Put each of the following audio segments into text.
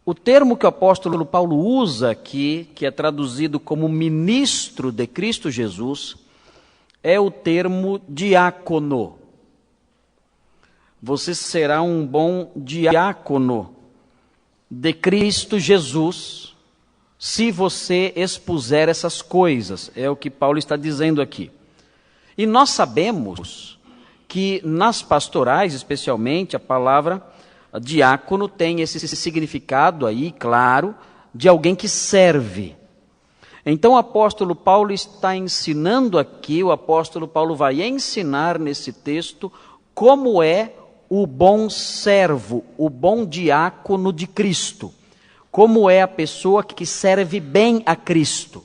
O termo que o apóstolo Paulo usa aqui, que é traduzido como ministro de Cristo Jesus, é o termo diácono. Você será um bom diácono de Cristo Jesus, se você expuser essas coisas. É o que Paulo está dizendo aqui. E nós sabemos que nas pastorais, especialmente, a palavra diácono tem esse significado aí, claro, de alguém que serve. Então o apóstolo Paulo está ensinando aqui, o apóstolo Paulo vai ensinar nesse texto como é o bom servo, o bom diácono de Cristo. Como é a pessoa que serve bem a Cristo.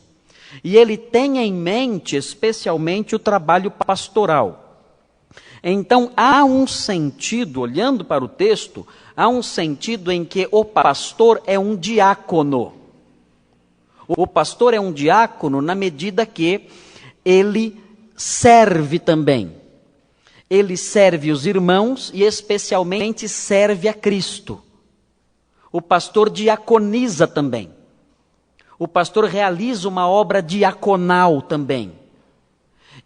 E ele tem em mente especialmente o trabalho pastoral. Então há um sentido, olhando para o texto, há um sentido em que o pastor é um diácono. O pastor é um diácono na medida que ele serve também. Ele serve os irmãos e especialmente serve a Cristo. O pastor diaconiza também. O pastor realiza uma obra diaconal também.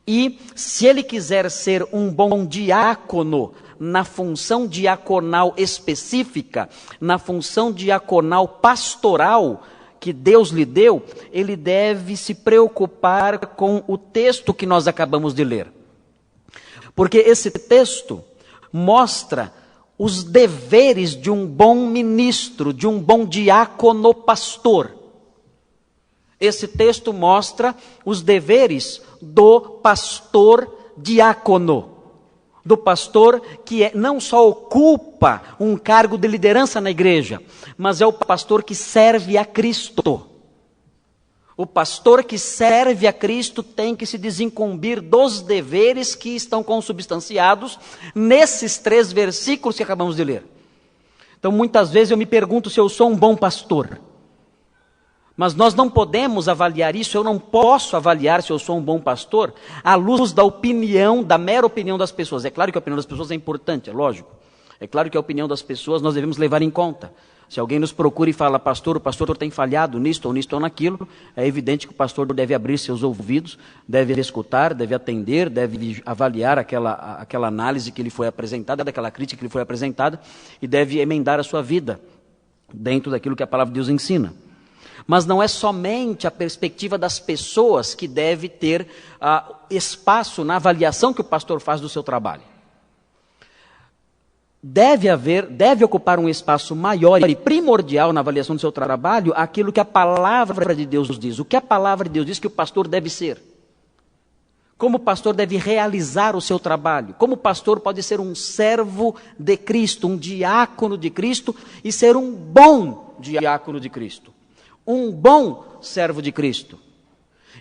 E se ele quiser ser um bom diácono na função diaconal específica, na função diaconal pastoral que Deus lhe deu, ele deve se preocupar com o texto que nós acabamos de ler. Porque esse texto mostra os deveres de um bom ministro, de um bom diácono pastor. Esse texto mostra os deveres do pastor diácono, do pastor que não só ocupa um cargo de liderança na igreja, mas é o pastor que serve a Cristo. O pastor que serve a Cristo tem que se desincumbir dos deveres que estão consubstanciados nesses 3 versículos que acabamos de ler. Então, muitas vezes eu me pergunto se eu sou um bom pastor. Mas nós não podemos avaliar isso, eu não posso avaliar se eu sou um bom pastor à luz da opinião, da mera opinião das pessoas. É claro que a opinião das pessoas é importante, é lógico. É claro que a opinião das pessoas nós devemos levar em conta. Se alguém nos procura e fala, pastor, o pastor tem falhado nisto ou naquilo, é evidente que o pastor deve abrir seus ouvidos, deve escutar, deve atender, deve avaliar aquela análise que lhe foi apresentada, daquela crítica que lhe foi apresentada, e deve emendar a sua vida dentro daquilo que a palavra de Deus ensina. Mas não é somente a perspectiva das pessoas que deve ter espaço na avaliação que o pastor faz do seu trabalho. Deve ocupar um espaço maior e primordial na avaliação do seu trabalho aquilo que a palavra de Deus nos diz. O que a palavra de Deus diz que o pastor deve ser. Como o pastor deve realizar o seu trabalho. Como o pastor pode ser um servo de Cristo, um diácono de Cristo e ser um bom diácono de Cristo. Um bom servo de Cristo,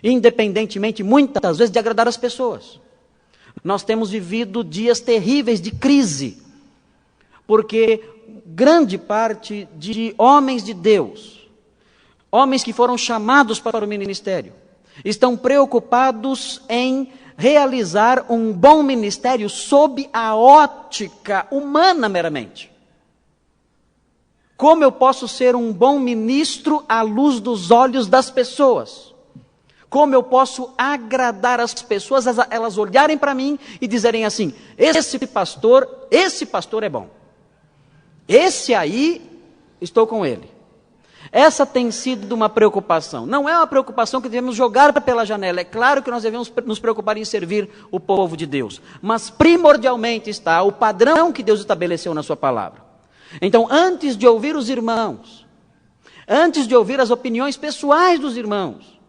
independentemente, muitas vezes, de agradar as pessoas. Nós temos vivido dias terríveis de crise, porque grande parte de homens de Deus, homens que foram chamados para o ministério, estão preocupados em realizar um bom ministério sob a ótica humana meramente. Como eu posso ser um bom ministro à luz dos olhos das pessoas? Como eu posso agradar as pessoas, elas olharem para mim e dizerem assim, esse pastor é bom. Esse aí, estou com ele. Essa tem sido uma preocupação. Não é uma preocupação que devemos jogar pela janela. É claro que nós devemos nos preocupar em servir o povo de Deus. Mas primordialmente está o padrão que Deus estabeleceu na sua palavra. Então, antes de ouvir os irmãos, antes de ouvir as opiniões pessoais dos irmãos,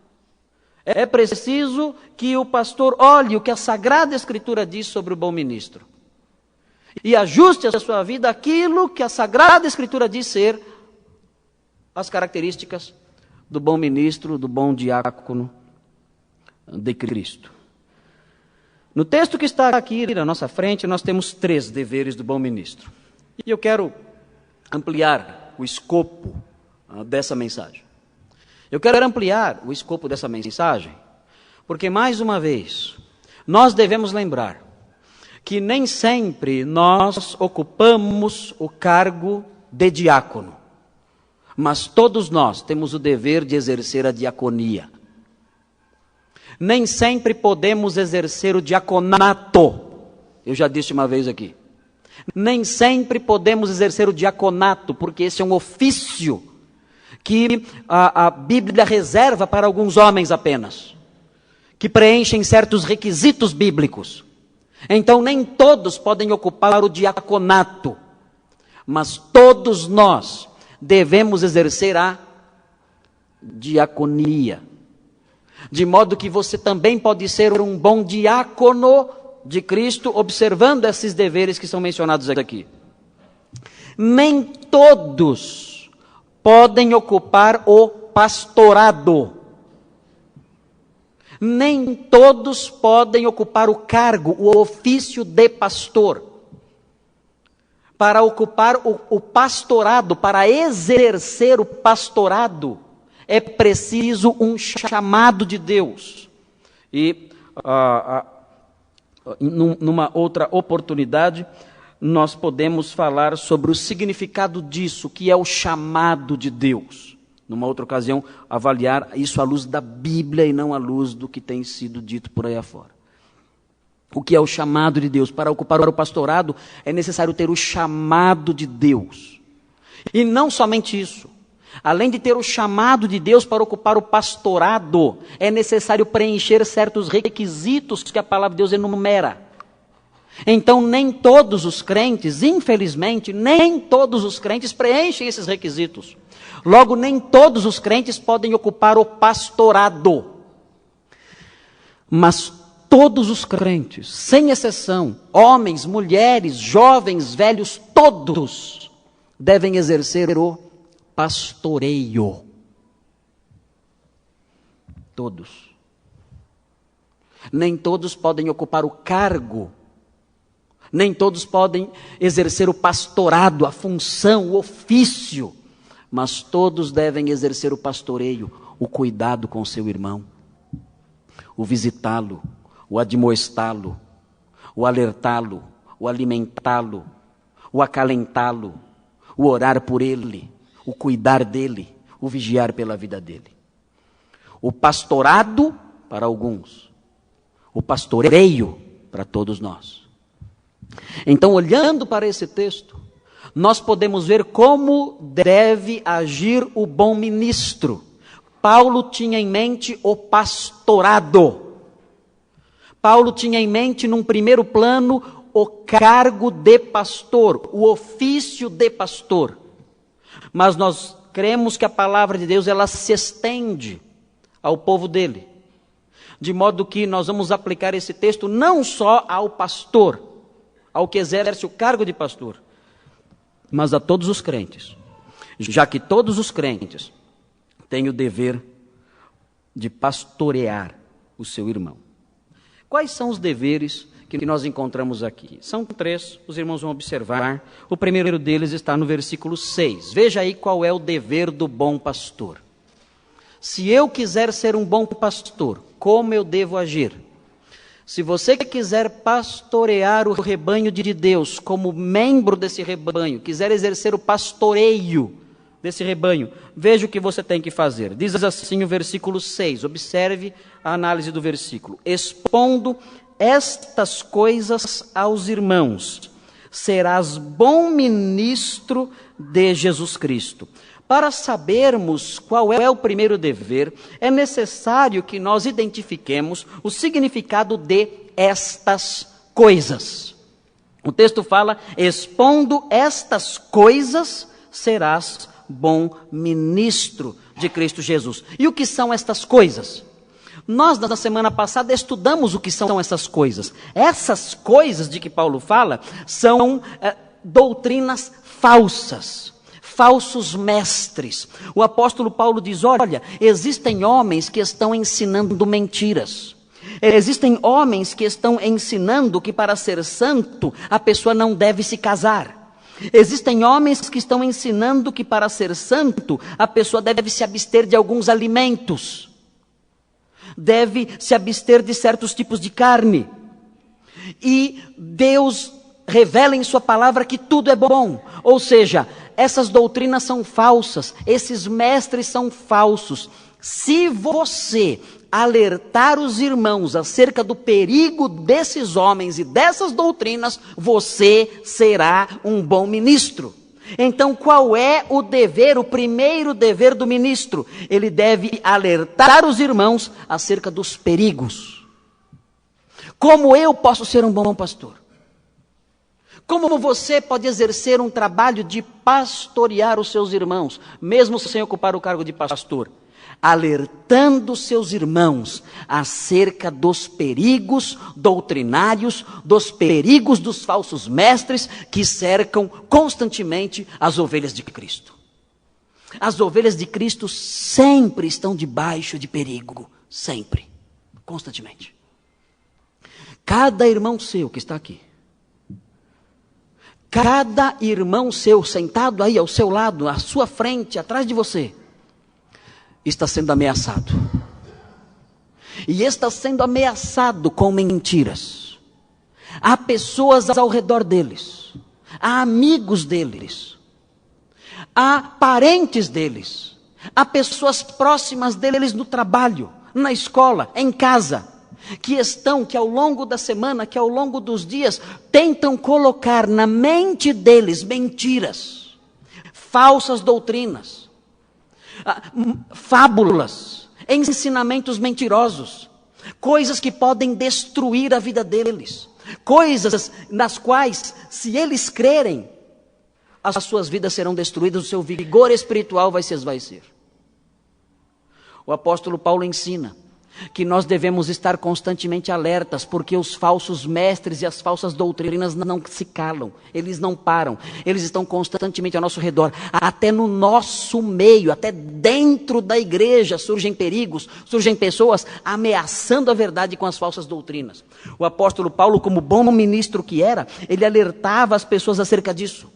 é preciso que o pastor olhe o que a Sagrada Escritura diz sobre o bom ministro. E ajuste a sua vida àquilo que a Sagrada Escritura diz ser as características do bom ministro, do bom diácono de Cristo. No texto que está aqui na nossa frente, nós temos 3 deveres do bom ministro. E eu quero ampliar o escopo dessa mensagem. Eu quero ampliar o escopo dessa mensagem, porque, mais uma vez, nós devemos lembrar que nem sempre nós ocupamos o cargo de diácono. Mas todos nós temos o dever de exercer a diaconia. Nem sempre podemos exercer o diaconato. Eu já disse uma vez aqui. Nem sempre podemos exercer o diaconato, porque esse é um ofício que a Bíblia reserva para alguns homens apenas, que preenchem certos requisitos bíblicos. Então nem todos podem ocupar o diaconato, mas todos nós devemos exercer a diaconia. De modo que você também pode ser um bom diácono de Cristo, observando esses deveres que são mencionados aqui. Nem todos podem ocupar o pastorado. Nem todos podem ocupar o cargo, o ofício de pastor. Para ocupar o pastorado, para exercer o pastorado, é preciso um chamado de Deus. E numa outra oportunidade, nós podemos falar sobre o significado disso, que é o chamado de Deus. Numa outra ocasião, avaliar isso à luz da Bíblia e não à luz do que tem sido dito por aí afora. O que é o chamado de Deus? Para ocupar o pastorado, é necessário ter o chamado de Deus. E não somente isso. Além de ter o chamado de Deus para ocupar o pastorado, é necessário preencher certos requisitos que a palavra de Deus enumera. Então, nem todos os crentes, infelizmente, nem todos os crentes preenchem esses requisitos. Logo, nem todos os crentes podem ocupar o pastorado. Mas todos os crentes, sem exceção, homens, mulheres, jovens, velhos, todos devem exercer o pastoreio. Todos. Nem todos podem ocupar o cargo. Nem todos podem exercer o pastorado, a função, o ofício. Mas todos devem exercer o pastoreio, o cuidado com seu irmão, o visitá-lo, o admoestá-lo, o alertá-lo, o alimentá-lo, o acalentá-lo, o orar por ele, o cuidar dele, o vigiar pela vida dele. O pastorado para alguns, o pastoreio para todos nós. Então, olhando para esse texto, nós podemos ver como deve agir o bom ministro. Paulo tinha em mente o pastorado. Paulo tinha em mente, num primeiro plano, o cargo de pastor, o ofício de pastor. Mas nós cremos que a palavra de Deus, ela se estende ao povo dele. De modo que nós vamos aplicar esse texto não só ao pastor, ao que exerce o cargo de pastor, mas a todos os crentes. Já que todos os crentes têm o dever de pastorear o seu irmão. Quais são os deveres que nós encontramos aqui? São 3, os irmãos vão observar. O primeiro deles está no versículo 6. Veja aí qual é o dever do bom pastor. Se eu quiser ser um bom pastor, como eu devo agir? Se você quiser pastorear o rebanho de Deus, como membro desse rebanho, quiser exercer o pastoreio desse rebanho, veja o que você tem que fazer. Diz assim o versículo 6, observe a análise do versículo. Expondo estas coisas aos irmãos, serás bom ministro de Jesus Cristo. Para sabermos qual é o primeiro dever, é necessário que nós identifiquemos o significado de estas coisas. O texto fala, expondo estas coisas, serás bom ministro de Cristo Jesus. E o que são estas coisas? Nós, na semana passada, estudamos o que são essas coisas. Essas coisas de que Paulo fala são doutrinas falsas. Falsos mestres. O apóstolo Paulo diz, olha, existem homens que estão ensinando mentiras. Existem homens que estão ensinando que para ser santo, a pessoa não deve se casar. Existem homens que estão ensinando que para ser santo, a pessoa deve se abster de alguns alimentos. Deve se abster de certos tipos de carne. E Deus revela em sua palavra que tudo é bom. Ou seja, Essas doutrinas são falsas, esses mestres são falsos. Se você alertar os irmãos acerca do perigo desses homens e dessas doutrinas, você será um bom ministro. Então, qual é o dever, o primeiro dever do ministro? Ele deve alertar os irmãos acerca dos perigos. Como eu posso ser um bom pastor? Como você pode exercer um trabalho de pastorear os seus irmãos, mesmo sem ocupar o cargo de pastor? Alertando seus irmãos acerca dos perigos doutrinários, dos perigos dos falsos mestres que cercam constantemente as ovelhas de Cristo. As ovelhas de Cristo sempre estão debaixo de perigo, sempre, constantemente. Cada irmão seu que está aqui, cada irmão seu sentado aí ao seu lado, à sua frente, atrás de você, está sendo ameaçado. E está sendo ameaçado com mentiras. Há pessoas ao redor deles, há amigos deles, há parentes deles, há pessoas próximas deles no trabalho, na escola, em casa, que ao longo da semana, que ao longo dos dias, tentam colocar na mente deles mentiras, falsas doutrinas, fábulas, ensinamentos mentirosos, coisas que podem destruir a vida deles, coisas nas quais, se eles crerem, as suas vidas serão destruídas, o seu vigor espiritual vai se esvaecer. O apóstolo Paulo ensina que nós devemos estar constantemente alertas, porque os falsos mestres e as falsas doutrinas não se calam, eles não param, eles estão constantemente ao nosso redor, até no nosso meio, até dentro da igreja surgem perigos, surgem pessoas ameaçando a verdade com as falsas doutrinas. O apóstolo Paulo, como bom ministro que era, ele alertava as pessoas acerca disso.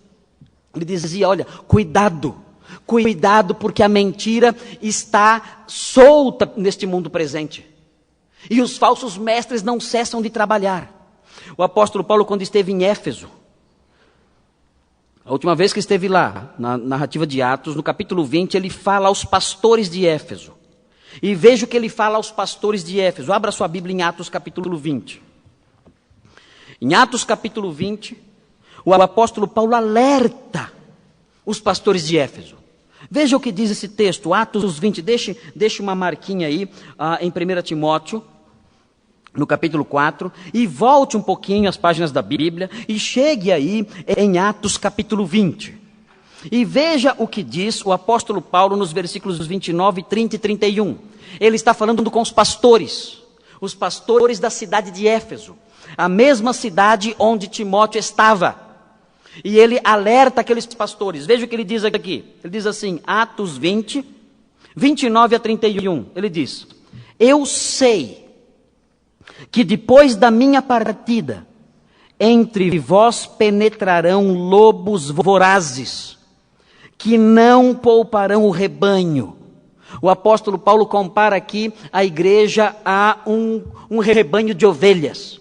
Ele dizia, olha, cuidado, porque a mentira está solta neste mundo presente. E os falsos mestres não cessam de trabalhar. O apóstolo Paulo, quando esteve em Éfeso, a última vez que esteve lá, na narrativa de Atos, no capítulo 20, ele fala aos pastores de Éfeso. E veja o que ele fala aos pastores de Éfeso. Abra sua Bíblia em Atos capítulo 20. Em Atos capítulo 20, o apóstolo Paulo alerta os pastores de Éfeso. Veja o que diz esse texto, Atos 20, deixe uma marquinha aí em 1 Timóteo, no capítulo 4, e volte um pouquinho as páginas da Bíblia, e chegue aí em Atos capítulo 20. E veja o que diz o apóstolo Paulo nos versículos 29, 30 e 31. Ele está falando com os pastores da cidade de Éfeso, a mesma cidade onde Timóteo estava. E ele alerta aqueles pastores. Veja o que ele diz aqui. Ele diz assim, Atos 20, 29 a 31. Ele diz, eu sei que depois da minha partida, entre vós penetrarão lobos vorazes, que não pouparão o rebanho. O apóstolo Paulo compara aqui a igreja a um rebanho de ovelhas.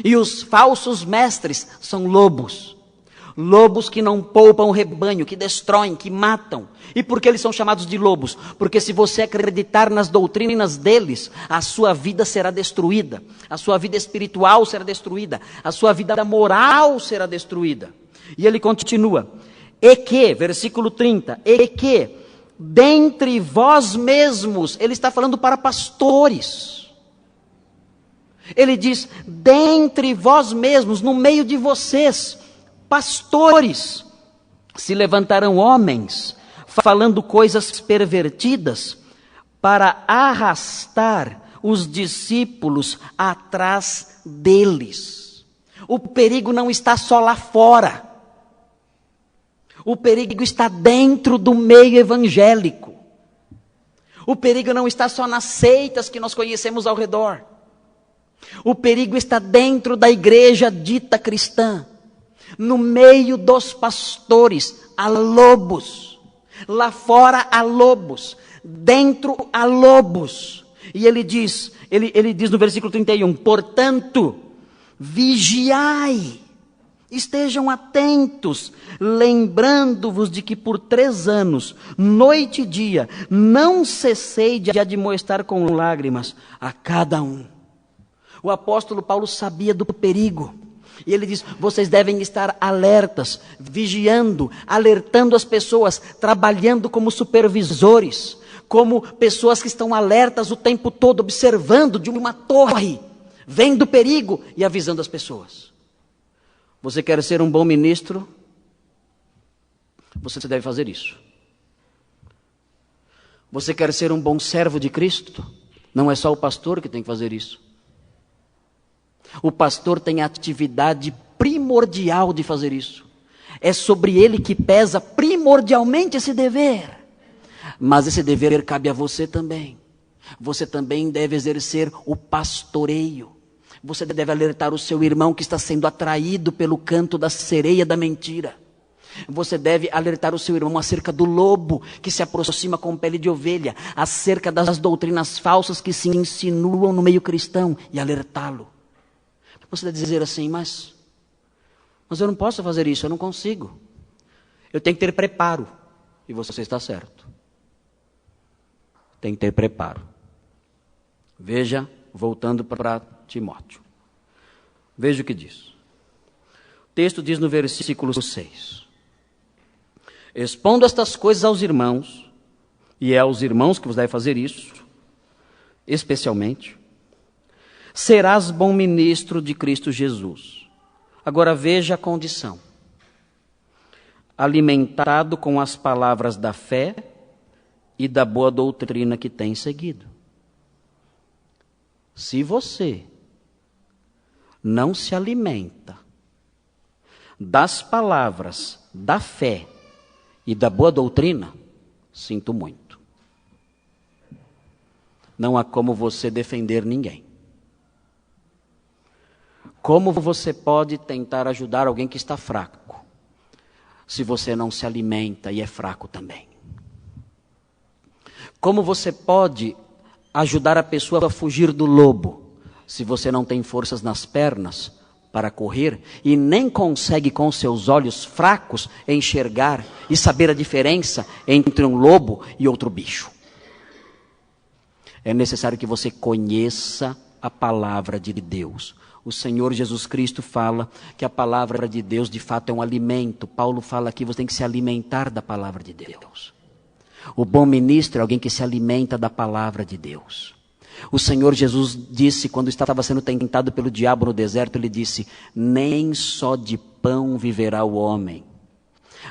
E os falsos mestres são lobos. Lobos que não poupam o rebanho, que destroem, que matam. E por que eles são chamados de lobos? Porque se você acreditar nas doutrinas deles, a sua vida será destruída. A sua vida espiritual será destruída. A sua vida moral será destruída. E ele continua. E que, versículo 30, e que, dentre vós mesmos, ele está falando para pastores. Ele diz, dentre vós mesmos, no meio de vocês, pastores, se levantarão homens, falando coisas pervertidas, para arrastar os discípulos atrás deles. O perigo não está só lá fora. O perigo está dentro do meio evangélico. O perigo não está só nas seitas que nós conhecemos ao redor. O perigo está dentro da igreja dita cristã. No meio dos pastores, há lobos. Lá fora há lobos. Dentro há lobos. E ele diz no versículo 31, portanto, vigiai. Estejam atentos, lembrando-vos de que por 3 anos, noite e dia, não cessei de admoestar com lágrimas a cada um. O apóstolo Paulo sabia do perigo. E ele diz, vocês devem estar alertas, vigiando, alertando as pessoas, trabalhando como supervisores, como pessoas que estão alertas o tempo todo, observando de uma torre, vendo o perigo e avisando as pessoas. Você quer ser um bom ministro? Você deve fazer isso. Você quer ser um bom servo de Cristo? Não é só o pastor que tem que fazer isso. O pastor tem a atividade primordial de fazer isso. É sobre ele que pesa primordialmente esse dever. Mas esse dever cabe a você também. Você também deve exercer o pastoreio. Você deve alertar o seu irmão que está sendo atraído pelo canto da sereia da mentira. Você deve alertar o seu irmão acerca do lobo que se aproxima com pele de ovelha, acerca das doutrinas falsas que se insinuam no meio cristão e alertá-lo. Você deve dizer assim, mas eu não posso fazer isso, eu não consigo. Eu tenho que ter preparo. E você está certo. Tem que ter preparo. Veja, voltando para Timóteo. Veja o que diz. O texto diz no versículo 6. Expondo estas coisas aos irmãos, e é aos irmãos que você deve fazer isso, especialmente, serás bom ministro de Cristo Jesus. Agora veja a condição. Alimentado com as palavras da fé e da boa doutrina que tem seguido. Se você não se alimenta das palavras da fé e da boa doutrina, sinto muito. Não há como você defender ninguém. Como você pode tentar ajudar alguém que está fraco, se você não se alimenta e é fraco também? Como você pode ajudar a pessoa a fugir do lobo, se você não tem forças nas pernas para correr e nem consegue com seus olhos fracos enxergar e saber a diferença entre um lobo e outro bicho? É necessário que você conheça a palavra de Deus. O Senhor Jesus Cristo fala que a palavra de Deus de fato é um alimento. Paulo fala que você tem que se alimentar da palavra de Deus. O bom ministro é alguém que se alimenta da palavra de Deus. O Senhor Jesus disse, quando estava sendo tentado pelo diabo no deserto, ele disse, nem só de pão viverá o homem,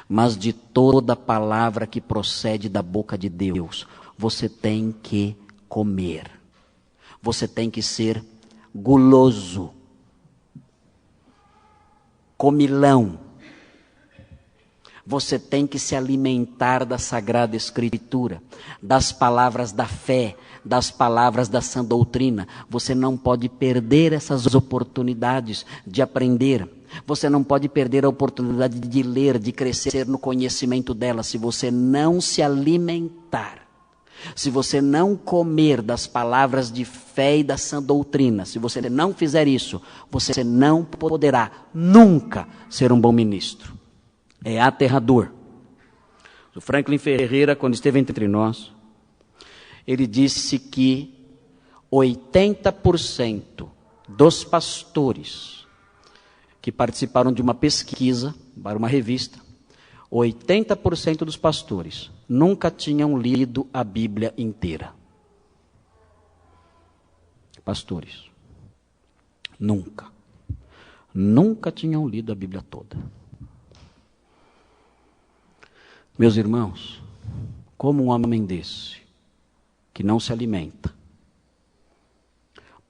mas de toda palavra que procede da boca de Deus. Você tem que comer. Você tem que ser guloso, comilão. Você tem que se alimentar da Sagrada Escritura, das palavras da fé, das palavras da sã doutrina. Você não pode perder essas oportunidades de aprender. Você não pode perder a oportunidade de ler, de crescer no conhecimento dela, se você não se alimentar. Se você não comer das palavras de fé e da sã doutrina, se você não fizer isso, você não poderá nunca ser um bom ministro. É aterrador. O Franklin Ferreira, quando esteve entre nós, ele disse que 80% dos pastores que participaram de uma pesquisa para uma revista, 80% dos pastores nunca tinham lido a Bíblia inteira. Pastores. Nunca tinham lido a Bíblia toda. Meus irmãos, como um homem desse, que não se alimenta,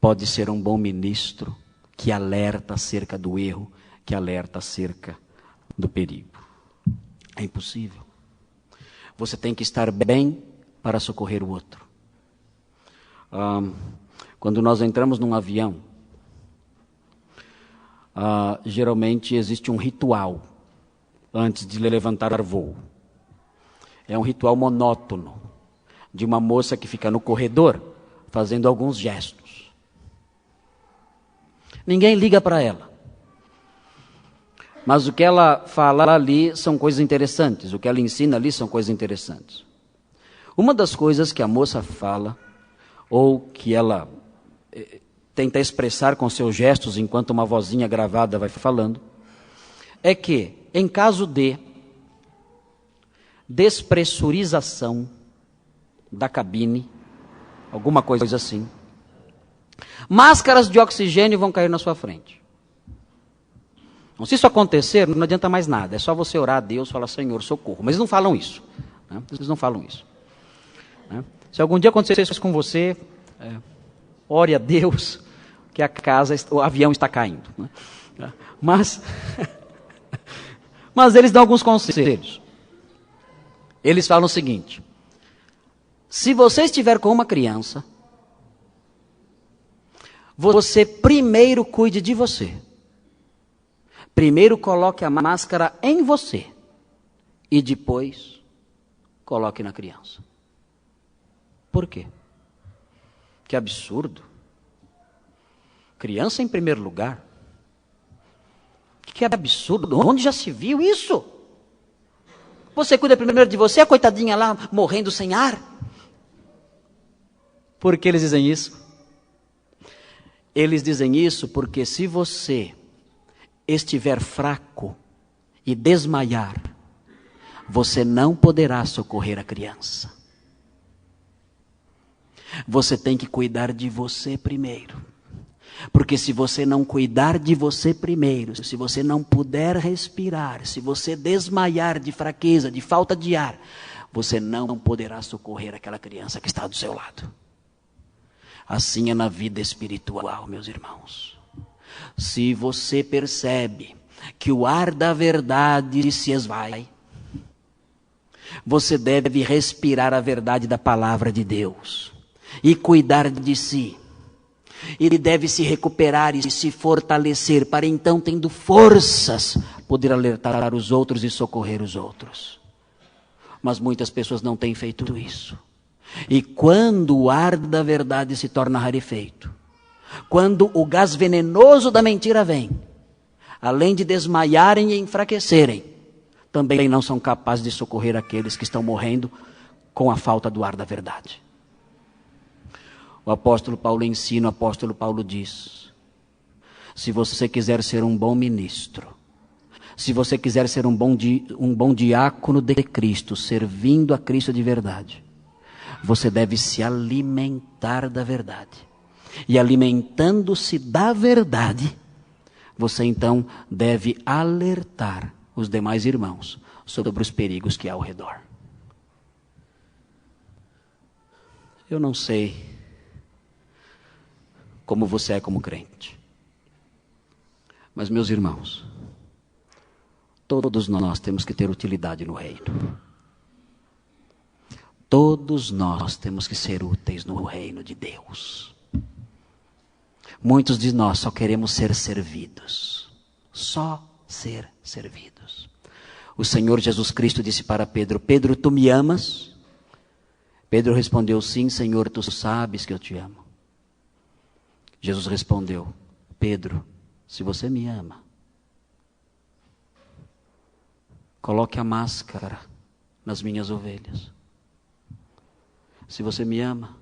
pode ser um bom ministro que alerta acerca do erro, que alerta acerca do perigo? É impossível. Você tem que estar bem para socorrer o outro. Quando nós entramos num avião, geralmente existe um ritual antes de levantar voo. É um ritual monótono, de uma moça que fica no corredor, fazendo alguns gestos. Ninguém liga para ela. Mas o que ela fala ali são coisas interessantes, o que ela ensina ali são coisas interessantes. Uma das coisas que a moça fala, ou que ela tenta expressar com seus gestos, enquanto uma vozinha gravada vai falando, é que, em caso de despressurização da cabine, alguma coisa assim, máscaras de oxigênio vão cair na sua frente. Então, se isso acontecer, não adianta mais nada. É só você orar a Deus e falar, Senhor, socorro. Mas eles não falam isso. Né? Eles não falam isso. Né? Se algum dia acontecer isso com você, ore a Deus que o avião está caindo. Né? Mas eles dão alguns conselhos. Eles falam o seguinte: se você estiver com uma criança, você primeiro cuide de você. Primeiro coloque a máscara em você e depois coloque na criança. Por quê? Que absurdo. Criança em primeiro lugar. Que absurdo. Onde já se viu isso? Você cuida primeiro de você, a coitadinha lá morrendo sem ar. Por que eles dizem isso? Eles dizem isso porque se você estiver fraco e desmaiar, você não poderá socorrer a criança. Você tem que cuidar de você primeiro. Porque se você não cuidar de você primeiro, se você não puder respirar, se você desmaiar de fraqueza, de falta de ar, você não poderá socorrer aquela criança que está do seu lado. Assim é na vida espiritual, meus irmãos. Se você percebe que o ar da verdade se esvai, você deve respirar a verdade da palavra de Deus e cuidar de si. Ele deve se recuperar e se fortalecer para então, tendo forças, poder alertar os outros e socorrer os outros. Mas muitas pessoas não têm feito isso. E quando o ar da verdade se torna rarefeito, quando o gás venenoso da mentira vem, além de desmaiarem e enfraquecerem, também não são capazes de socorrer aqueles que estão morrendo com a falta do ar da verdade. O apóstolo Paulo ensina, o apóstolo Paulo diz: se você quiser ser um bom ministro, se você quiser ser um bom diácono de Cristo, servindo a Cristo de verdade, você deve se alimentar da verdade. E alimentando-se da verdade, você então deve alertar os demais irmãos sobre os perigos que há ao redor. Eu não sei como você é como crente, mas, meus irmãos, todos nós temos que ter utilidade no reino. Todos nós temos que ser úteis no reino de Deus. Muitos de nós só queremos ser servidos. Só ser servidos. O Senhor Jesus Cristo disse para Pedro: Pedro, tu me amas? Pedro respondeu: sim, Senhor, tu sabes que eu te amo. Jesus respondeu: Pedro, se você me ama, coloque a máscara nas minhas ovelhas. Se você me ama,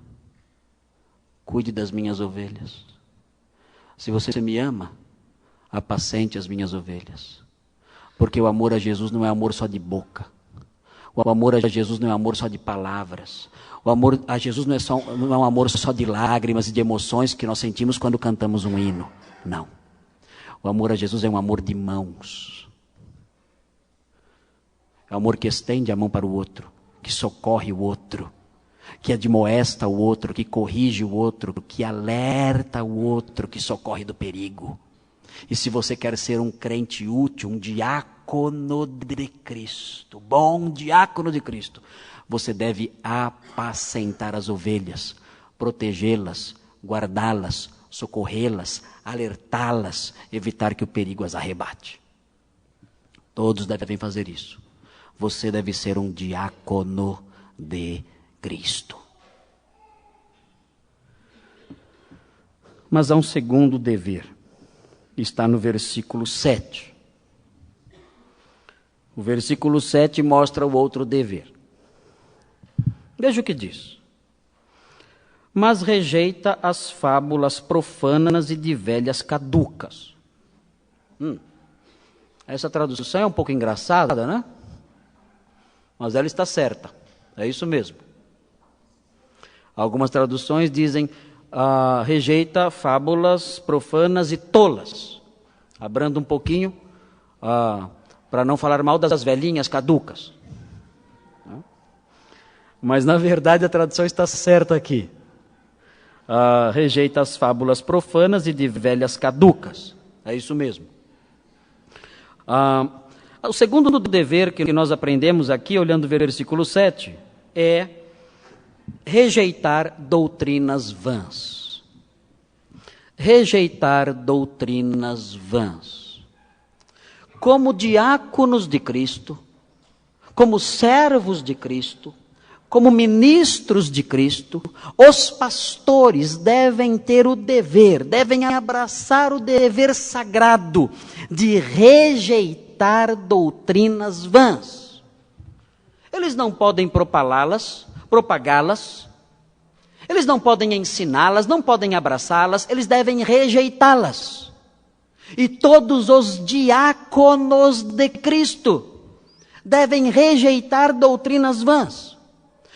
cuide das minhas ovelhas. Se você me ama, apacente as minhas ovelhas. Porque o amor a Jesus não é amor só de boca. O amor a Jesus não é amor só de palavras. O amor a Jesus não é um amor só de lágrimas e de emoções que nós sentimos quando cantamos um hino. Não. O amor a Jesus é um amor de mãos. É um amor que estende a mão para o outro, que socorre o outro, que admoesta o outro, que corrige o outro, que alerta o outro, que socorre do perigo. E se você quer ser um crente útil, um diácono de Cristo, bom diácono de Cristo, você deve apacentar as ovelhas, protegê-las, guardá-las, socorrê-las, alertá-las, evitar que o perigo as arrebate. Todos devem fazer isso. Você deve ser um diácono de Cristo. Mas há um segundo dever. Está no versículo 7. O versículo 7 mostra o outro dever. Veja o que diz. Mas rejeita as fábulas profanas e de velhas caducas. Essa tradução é um pouco engraçada, né? Mas ela está certa. É isso mesmo. Algumas traduções dizem rejeita fábulas profanas e tolas. Abrando um pouquinho para não falar mal das velhinhas caducas. Mas na verdade a tradução está certa aqui. Rejeita as fábulas profanas e de velhas caducas. É isso mesmo. O segundo dever que nós aprendemos aqui, olhando o versículo 7, é rejeitar doutrinas vãs. Rejeitar doutrinas vãs. Como diáconos de Cristo, como servos de Cristo, como ministros de Cristo, os pastores devem ter o dever, devem abraçar o dever sagrado de rejeitar doutrinas vãs. Eles não podem propagá-las, eles não podem ensiná-las, não podem abraçá-las, eles devem rejeitá-las. E todos os diáconos de Cristo devem rejeitar doutrinas vãs.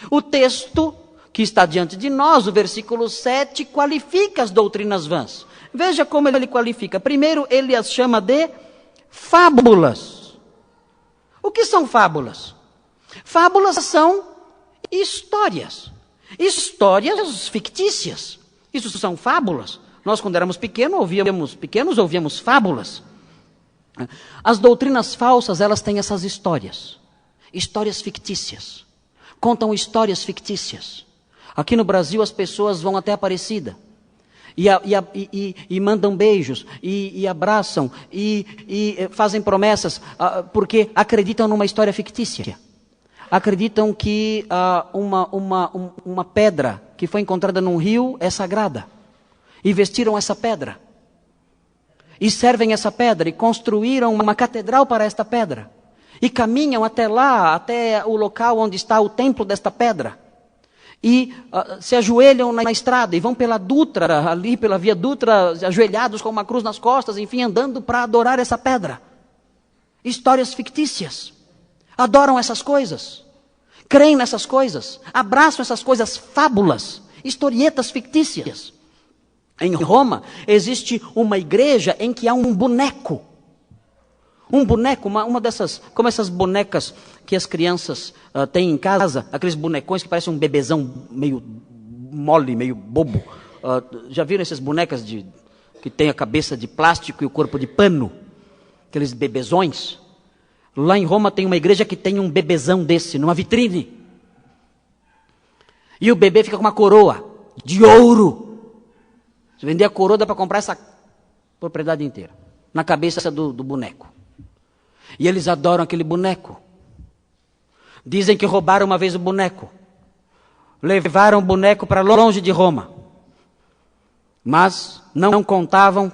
O texto que está diante de nós, o versículo 7, qualifica as doutrinas vãs. Veja como ele qualifica. Primeiro, ele as chama de fábulas. O que são fábulas? Fábulas são histórias. Histórias fictícias. Isso são fábulas. Nós, quando éramos pequenos, ouvíamos fábulas. As doutrinas falsas, elas têm essas histórias. Histórias fictícias. Contam histórias fictícias. Aqui no Brasil as pessoas vão até Aparecida e mandam beijos, e abraçam, e fazem promessas, porque acreditam numa história fictícia. Acreditam que uma pedra que foi encontrada num rio é sagrada. E vestiram essa pedra. E servem essa pedra, e construíram uma catedral para esta pedra. E caminham até lá, até o local onde está o templo desta pedra. E se ajoelham na estrada e vão pela Dutra, ali pela Via Dutra, ajoelhados com uma cruz nas costas, enfim, andando para adorar essa pedra. Histórias fictícias. Adoram essas coisas. Creem nessas coisas. Abraçam essas coisas, fábulas, historietas fictícias. Em Roma existe uma igreja em que há um boneco. Um boneco, uma dessas, como essas bonecas que as crianças têm em casa, aqueles bonecões que parecem um bebezão meio mole, meio bobo. Já viram essas bonecas que tem a cabeça de plástico e o corpo de pano? Aqueles bebezões. Lá em Roma tem uma igreja que tem um bebezão desse, numa vitrine. E o bebê fica com uma coroa de ouro. Se vender a coroa, dá para comprar essa propriedade inteira. Na cabeça do boneco. E eles adoram aquele boneco. Dizem que roubaram uma vez o boneco. Levaram o boneco para longe de Roma. Mas não contavam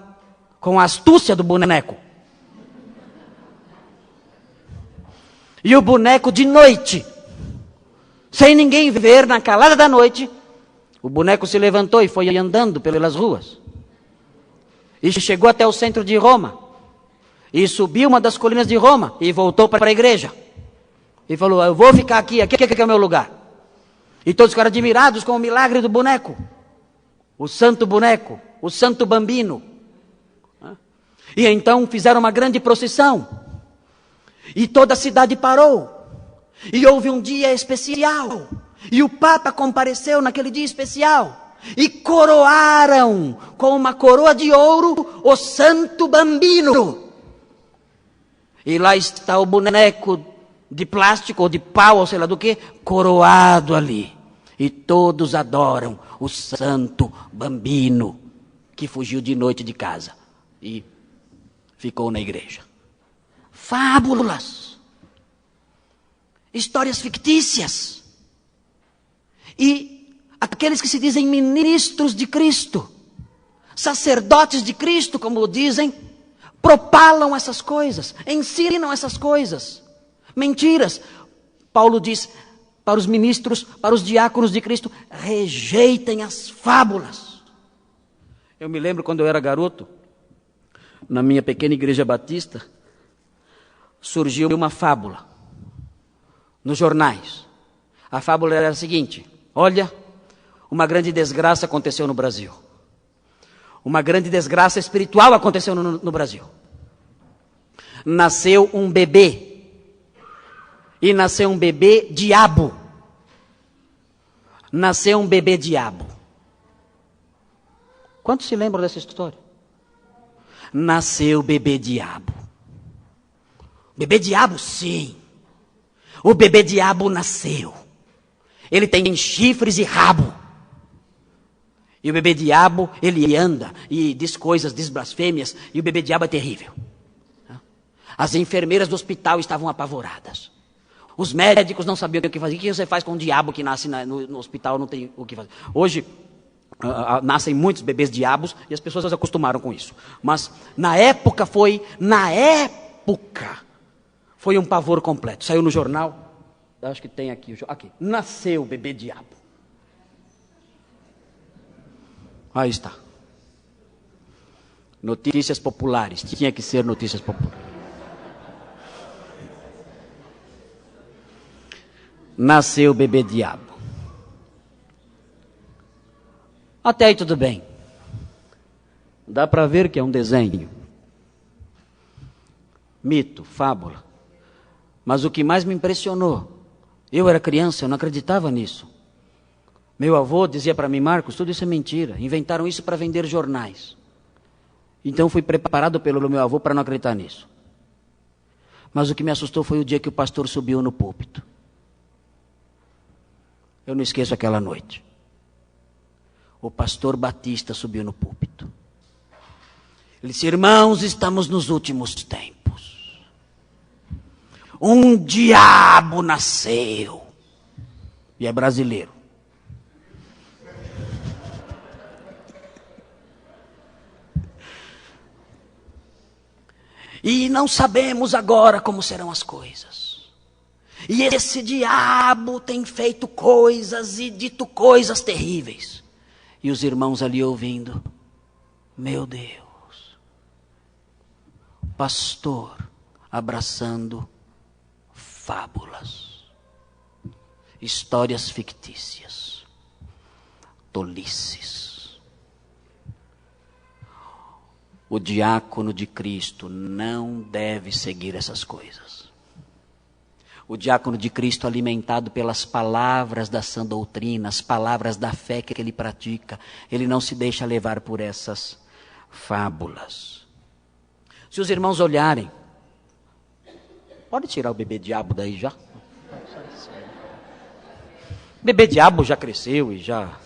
com a astúcia do boneco. E o boneco de noite, sem ninguém ver, na calada da noite, o boneco se levantou e foi andando pelas ruas. E chegou até o centro de Roma. E subiu uma das colinas de Roma e voltou para a igreja. E falou, eu vou ficar aqui é o meu lugar. E todos ficaram admirados com o milagre do boneco. O santo boneco, o santo bambino. E então fizeram uma grande procissão. E toda a cidade parou. E houve um dia especial. E o Papa compareceu naquele dia especial. E coroaram com uma coroa de ouro o santo bambino. E lá está o boneco de plástico ou de pau, ou sei lá do que, coroado ali. E todos adoram o santo bambino que fugiu de noite de casa e ficou na igreja. Fábulas. Histórias fictícias. E aqueles que se dizem ministros de Cristo, sacerdotes de Cristo, como dizem, propalam essas coisas, ensinam essas coisas. Mentiras. Paulo diz para os ministros, para os diáconos de Cristo, rejeitem as fábulas. Eu me lembro quando eu era garoto, na minha pequena igreja batista, surgiu uma fábula nos jornais. A fábula era a seguinte: olha, uma grande desgraça aconteceu no Brasil. Uma grande desgraça espiritual aconteceu no Brasil. Nasceu um bebê. E nasceu um bebê diabo. Nasceu um bebê diabo. Quantos se lembram dessa história? Nasceu o bebê diabo. Bebê diabo, sim. O bebê diabo nasceu. Ele tem chifres e rabo. E o bebê diabo, ele anda e diz coisas, diz blasfêmias. E o bebê diabo é terrível. As enfermeiras do hospital estavam apavoradas. Os médicos não sabiam o que fazer. O que você faz com um diabo que nasce no hospital? Não tem o que fazer. Hoje, nascem muitos bebês diabos e as pessoas se acostumaram com isso. Mas na época foi um pavor completo. Saiu no jornal, acho que tem aqui, nasceu o bebê diabo. Aí está. Notícias populares, tinha que ser notícias populares. Nasceu o bebê diabo. Até aí tudo bem. Dá para ver que é um desenho. Mito, fábula. Mas o que mais me impressionou, eu era criança, eu não acreditava nisso. Meu avô dizia para mim: Marcos, tudo isso é mentira. Inventaram isso para vender jornais. Então fui preparado pelo meu avô para não acreditar nisso. Mas o que me assustou foi o dia que o pastor subiu no púlpito. Eu não esqueço aquela noite. O pastor Batista subiu no púlpito. Ele disse: irmãos, estamos nos últimos tempos. Um diabo nasceu. E é brasileiro. E não sabemos agora como serão as coisas. E esse diabo tem feito coisas e dito coisas terríveis. E os irmãos ali ouvindo: meu Deus. Pastor abraçando fábulas, histórias fictícias, tolices. O diácono de Cristo não deve seguir essas coisas. O diácono de Cristo, alimentado pelas palavras da sã doutrina, as palavras da fé que ele pratica, ele não se deixa levar por essas fábulas. Se os irmãos olharem, pode tirar o bebê diabo daí já? O bebê diabo já cresceu e já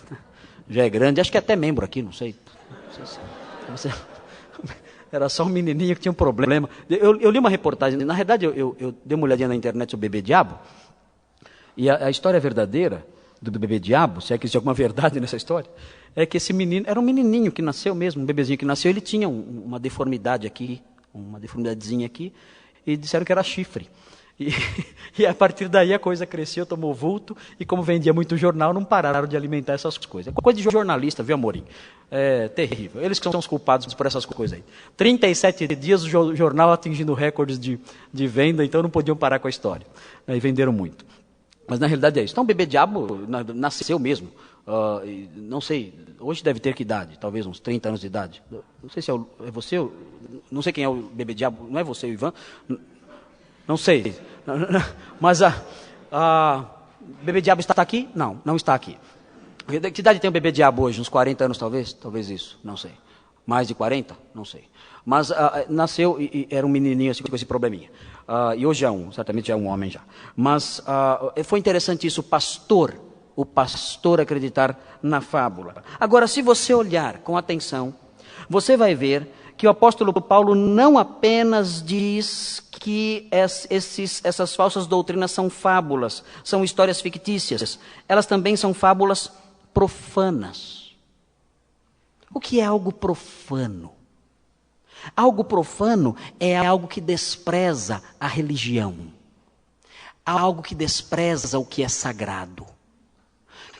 é grande, acho que é até membro aqui, não sei. Era só um menininho que tinha um problema. Eu li uma reportagem, na verdade eu dei uma olhadinha na internet sobre o bebê diabo, e a história verdadeira do bebê diabo, se é que existe alguma verdade nessa história, é que esse menino, era um menininho que nasceu mesmo, um bebezinho que nasceu, ele tinha uma deformidade aqui, uma deformidadezinha aqui, e disseram que era chifre. E a partir daí a coisa cresceu, tomou vulto, e como vendia muito jornal, não pararam de alimentar essas coisas. É coisa de jornalista, viu, Amorim? É terrível. Eles que são os culpados por essas coisas aí. 37 dias o jornal atingindo recordes de venda, então não podiam parar com a história. E venderam muito. Mas na realidade é isso. Então o bebê diabo nasceu mesmo. Não sei, hoje deve ter que idade? Talvez uns 30 anos de idade. Não sei se é você, não sei quem é o bebê diabo, não é você, o Ivan? Não sei, mas o bebê diabo está aqui? Não está aqui. Que idade tem o bebê diabo hoje? Uns 40 anos talvez? Talvez isso, não sei. Mais de 40? Não sei. Mas nasceu e era um menininho assim, com esse probleminha. E hoje certamente já é um homem já. Mas foi interessante isso, o pastor acreditar na fábula. Agora, se você olhar com atenção, você vai ver que o apóstolo Paulo não apenas diz que essas falsas doutrinas são fábulas, são histórias fictícias, elas também são fábulas profanas. O que é algo profano? Algo profano é algo que despreza a religião. algo que despreza o que é sagrado.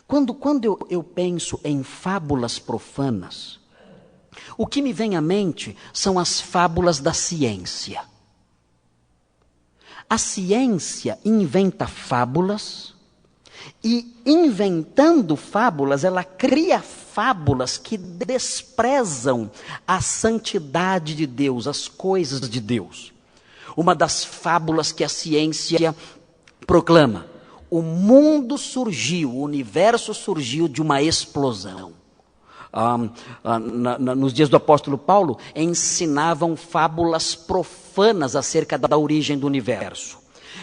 Quando eu penso em fábulas profanas, o que me vem à mente são as fábulas da ciência. A ciência inventa fábulas e, inventando fábulas, ela cria fábulas que desprezam a santidade de Deus, as coisas de Deus. Uma das fábulas que a ciência proclama: o mundo surgiu, o universo surgiu de uma explosão. Nos dias do apóstolo Paulo, ensinavam fábulas profanas acerca da origem do universo.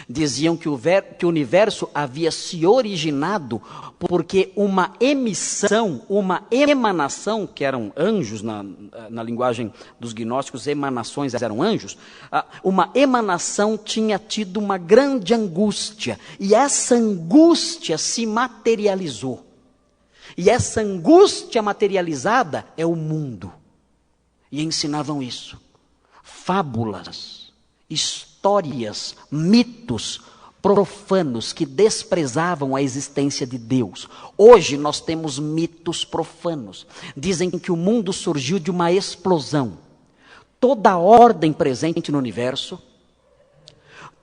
Diziam que o universo havia se originado porque uma emissão, uma emanação, que eram anjos, na linguagem dos gnósticos, emanações eram anjos, uma emanação tinha tido uma grande angústia, e essa angústia se materializou. E essa angústia materializada é o mundo. E ensinavam isso. Fábulas, histórias, mitos profanos que desprezavam a existência de Deus. Hoje nós temos mitos profanos. Dizem que o mundo surgiu de uma explosão. Toda a ordem presente no universo,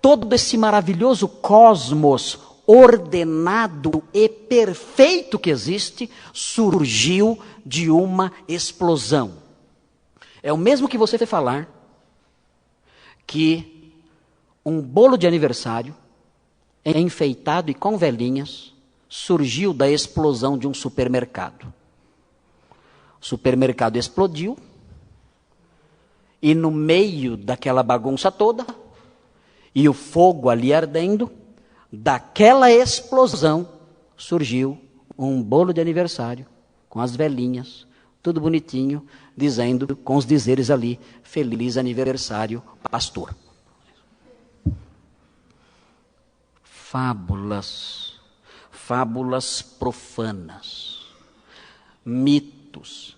todo esse maravilhoso cosmos ordenado e perfeito que existe, surgiu de uma explosão. É o mesmo que você falar que um bolo de aniversário, enfeitado e com velinhas, surgiu da explosão de um supermercado. O supermercado explodiu, e no meio daquela bagunça toda, e o fogo ali ardendo, daquela explosão surgiu um bolo de aniversário, com as velinhas, tudo bonitinho, dizendo, com os dizeres ali: feliz aniversário, pastor. Fábulas profanas, mitos,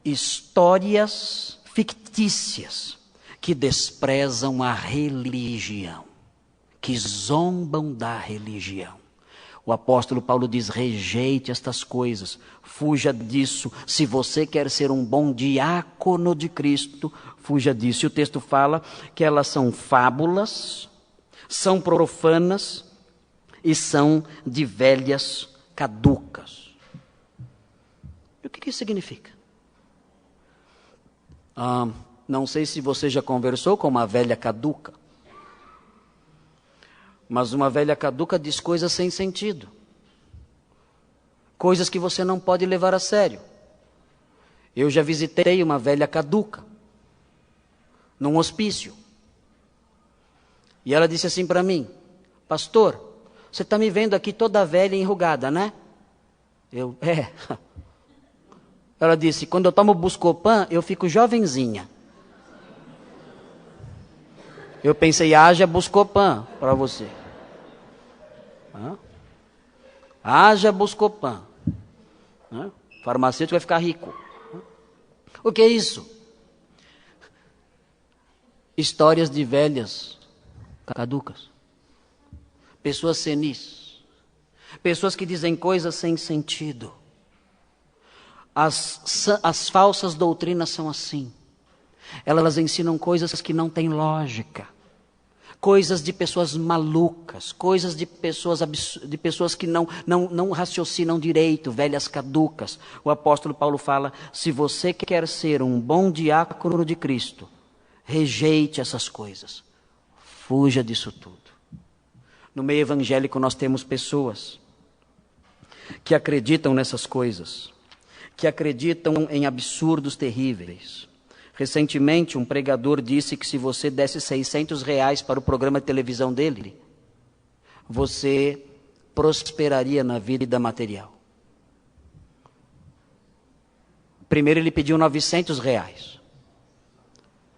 histórias fictícias que desprezam a religião, que zombam da religião. O apóstolo Paulo diz: rejeite estas coisas, fuja disso. Se você quer ser um bom diácono de Cristo, fuja disso. E o texto fala que elas são fábulas, são profanas e são de velhas caducas. E o que isso significa? Não sei se você já conversou com uma velha caduca. Mas uma velha caduca diz coisas sem sentido. Coisas que você não pode levar a sério. Eu já visitei uma velha caduca num hospício. E ela disse assim para mim: pastor, você está me vendo aqui toda velha e enrugada, né? Eu, é. Ela disse: quando eu tomo Buscopan, eu fico jovenzinha. Eu pensei: haja Buscopan para você. Haja Buscopan. O farmacêutico vai ficar rico. O que é isso? Histórias de velhas caducas. Pessoas senis. Pessoas que dizem coisas sem sentido. As falsas doutrinas são assim. Elas ensinam coisas que não têm lógica. Coisas de pessoas malucas, coisas de pessoas que não raciocinam direito, velhas caducas. O apóstolo Paulo fala: se você quer ser um bom diácono de Cristo, rejeite essas coisas, fuja disso tudo. No meio evangélico nós temos pessoas que acreditam nessas coisas, que acreditam em absurdos terríveis. Recentemente, um pregador disse que se você desse R$600 para o programa de televisão dele, você prosperaria na vida material. Primeiro ele pediu R$900,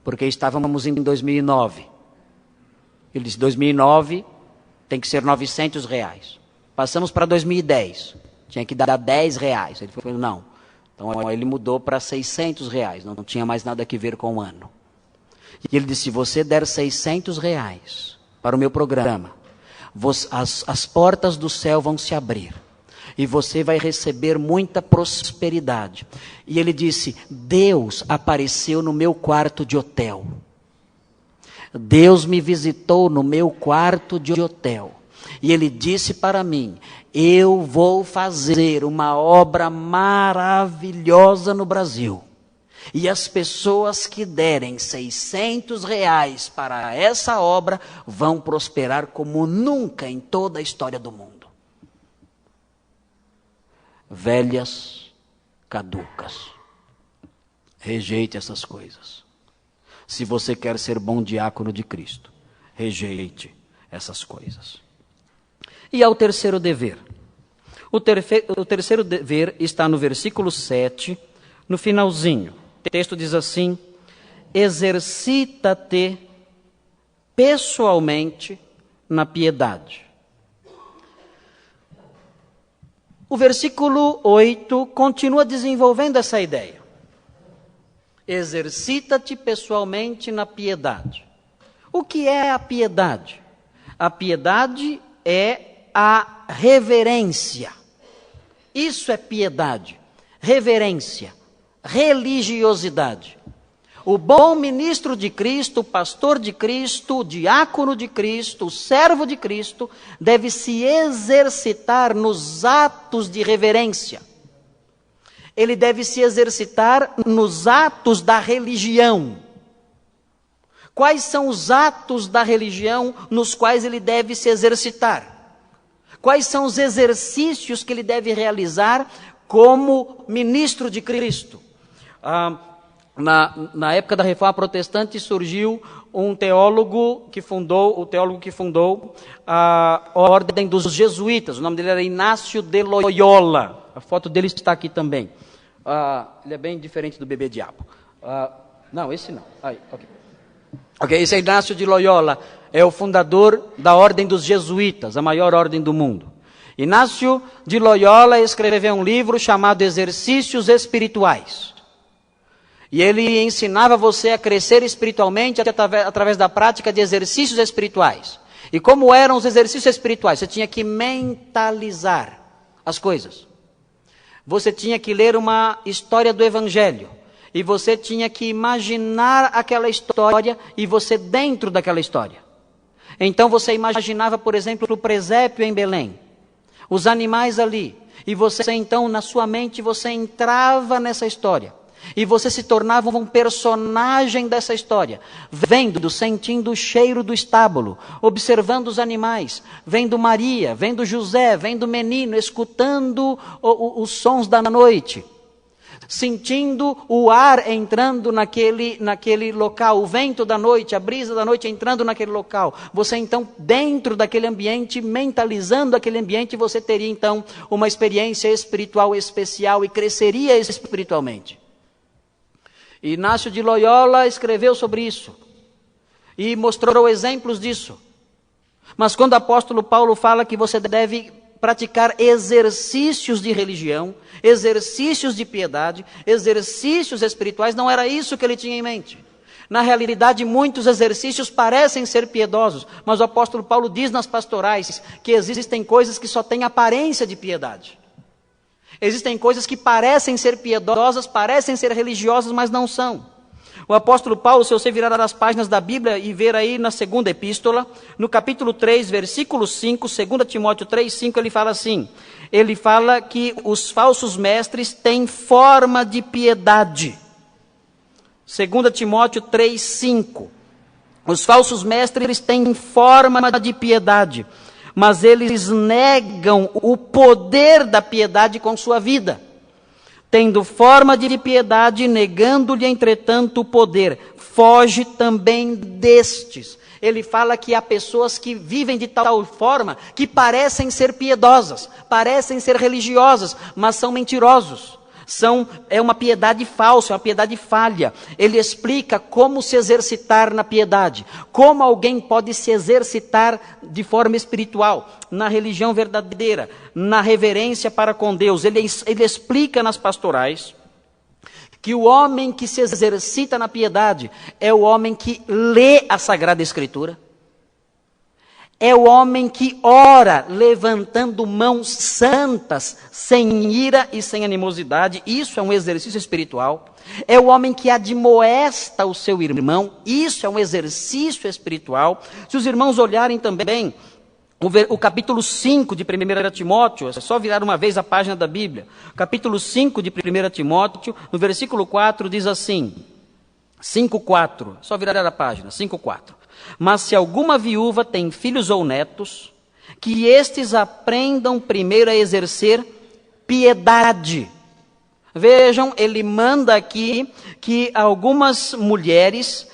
porque estávamos em 2009. Ele disse: 2009 tem que ser R$900. Passamos para 2010, tinha que dar R$10. Ele falou: não. Então ele mudou para R$600, não tinha mais nada a ver com o ano. E ele disse: se você der R$600 para o meu programa, as portas do céu vão se abrir. E você vai receber muita prosperidade. E ele disse, Deus apareceu no meu quarto de hotel. Deus me visitou no meu quarto de hotel. E ele disse para mim, eu vou fazer uma obra maravilhosa no Brasil. E as pessoas que derem R$600 para essa obra vão prosperar como nunca em toda a história do mundo. Velhas, caducas. Rejeite essas coisas. Se você quer ser bom diácono de Cristo, rejeite essas coisas. E ao terceiro dever. O terceiro dever está no versículo 7, no finalzinho. O texto diz assim, exercita-te pessoalmente na piedade. O versículo 8 continua desenvolvendo essa ideia. Exercita-te pessoalmente na piedade. O que é a piedade? A piedade é a reverência. Isso é piedade, reverência, religiosidade. O bom ministro de Cristo, o pastor de Cristo, o diácono de Cristo, o servo de Cristo, deve se exercitar nos atos de reverência. Ele deve se exercitar nos atos da religião. Quais são os atos da religião nos quais ele deve se exercitar? Quais são os exercícios que ele deve realizar como ministro de Cristo? Na época da Reforma Protestante surgiu um teólogo que fundou a Ordem dos Jesuítas. O nome dele era Inácio de Loyola. A foto dele está aqui também. Ele é bem diferente do bebê diabo. Não, esse não. Ok, esse é Inácio de Loyola. É o fundador da Ordem dos Jesuítas, a maior ordem do mundo. Inácio de Loyola escreveu um livro chamado Exercícios Espirituais. E ele ensinava você a crescer espiritualmente através da prática de exercícios espirituais. E como eram os exercícios espirituais? Você tinha que mentalizar as coisas. Você tinha que ler uma história do Evangelho. E você tinha que imaginar aquela história e você dentro daquela história. Então você imaginava, por exemplo, o presépio em Belém. Os animais ali. E você então, na sua mente, você entrava nessa história. E você se tornava um personagem dessa história. Vendo, sentindo o cheiro do estábulo. Observando os animais. Vendo Maria, vendo José, vendo o menino. Escutando os sons da noite. Sentindo o ar entrando naquele local, o vento da noite, a brisa da noite entrando naquele local. Você então, dentro daquele ambiente, mentalizando aquele ambiente, você teria então uma experiência espiritual especial e cresceria espiritualmente. Inácio de Loyola escreveu sobre isso e mostrou exemplos disso. Mas quando o apóstolo Paulo fala que você deve praticar exercícios de religião, exercícios de piedade, exercícios espirituais, não era isso que ele tinha em mente. Na realidade, muitos exercícios parecem ser piedosos, mas o apóstolo Paulo diz nas pastorais que existem coisas que só têm aparência de piedade. Existem coisas que parecem ser piedosas, parecem ser religiosas, mas não são. O apóstolo Paulo, se você virar as páginas da Bíblia e ver aí na segunda epístola, no capítulo 3, versículo 5, 2 Timóteo 3, 5, ele fala assim, ele fala que os falsos mestres têm forma de piedade. 2 Timóteo 3, 5, os falsos mestres têm forma de piedade, mas eles negam o poder da piedade com sua vida. Tendo forma de piedade, negando-lhe, entretanto, o poder. Foge também destes. Ele fala que há pessoas que vivem de tal forma que parecem ser piedosas, parecem ser religiosas, mas são mentirosos. É uma piedade falsa, é uma piedade falha. Ele explica como se exercitar na piedade. Como alguém pode se exercitar de forma espiritual, na religião verdadeira, na reverência para com Deus. Ele explica nas pastorais que o homem que se exercita na piedade é o homem que lê a Sagrada Escritura, É o homem que ora levantando mãos santas, sem ira e sem animosidade. Isso é um exercício espiritual. É o homem que admoesta o seu irmão. Isso é um exercício espiritual. Se os irmãos olharem também o capítulo 5 de 1 Timóteo, é só virar uma vez a página da Bíblia. Capítulo 5 de 1 Timóteo, no versículo 4 diz assim, 5:4, só virar a página, 5:4. Mas se alguma viúva tem filhos ou netos, que estes aprendam primeiro a exercer piedade. Vejam, ele manda aqui que algumas mulheres,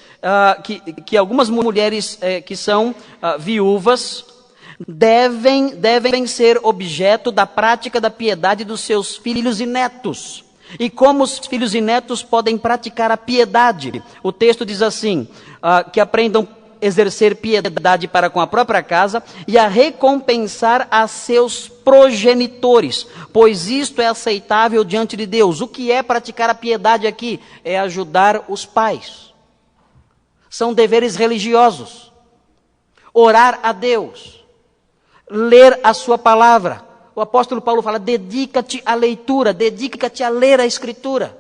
que são viúvas, devem ser objeto da prática da piedade dos seus filhos e netos. E como os filhos e netos podem praticar a piedade? O texto diz assim, que aprendam exercer piedade para com a própria casa e a recompensar a seus progenitores, pois isto é aceitável diante de Deus. O que é praticar a piedade aqui? É ajudar os pais. São deveres religiosos. Orar a Deus. Ler a sua palavra. O apóstolo Paulo fala, dedica-te à leitura, dedica-te a ler a Escritura.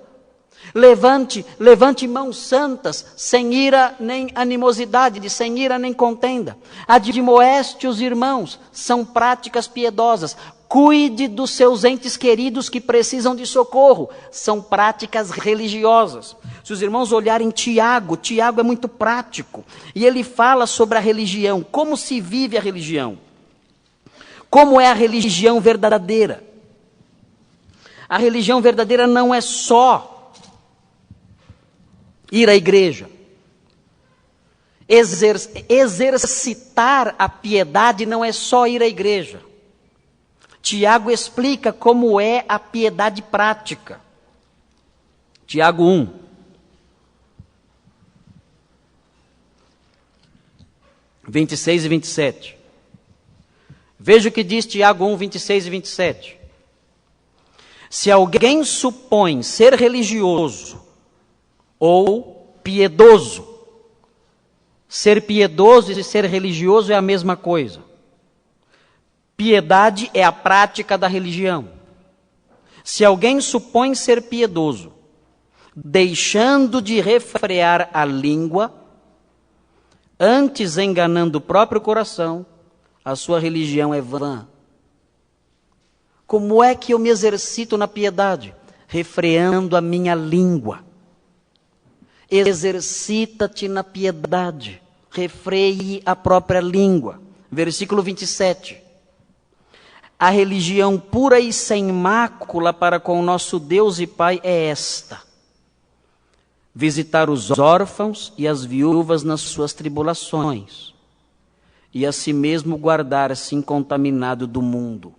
Levante mãos santas, sem ira nem animosidade, sem ira nem contenda. Admoeste os irmãos, são práticas piedosas. Cuide dos seus entes queridos que precisam de socorro, são práticas religiosas. Se os irmãos olharem Tiago é muito prático. E ele fala sobre a religião, como se vive a religião. Como é a religião verdadeira? A religião verdadeira não é só ir à igreja. Exercitar a piedade não é só ir à igreja. Tiago explica como é a piedade prática. Tiago 1. – 26 e 27. Veja o que diz Tiago 1, 26 e 27. Se alguém supõe ser religioso ou piedoso, ser piedoso e ser religioso é a mesma coisa. Piedade é a prática da religião. Se alguém supõe ser piedoso, deixando de refrear a língua, antes enganando o próprio coração, a sua religião é vã. Como é que eu me exercito na piedade? Refreando a minha língua. Exercita-te na piedade. Refreie a própria língua. Versículo 27. A religião pura e sem mácula para com o nosso Deus e Pai é esta: visitar os órfãos e as viúvas nas suas tribulações, e a si mesmo guardar-se incontaminado do mundo.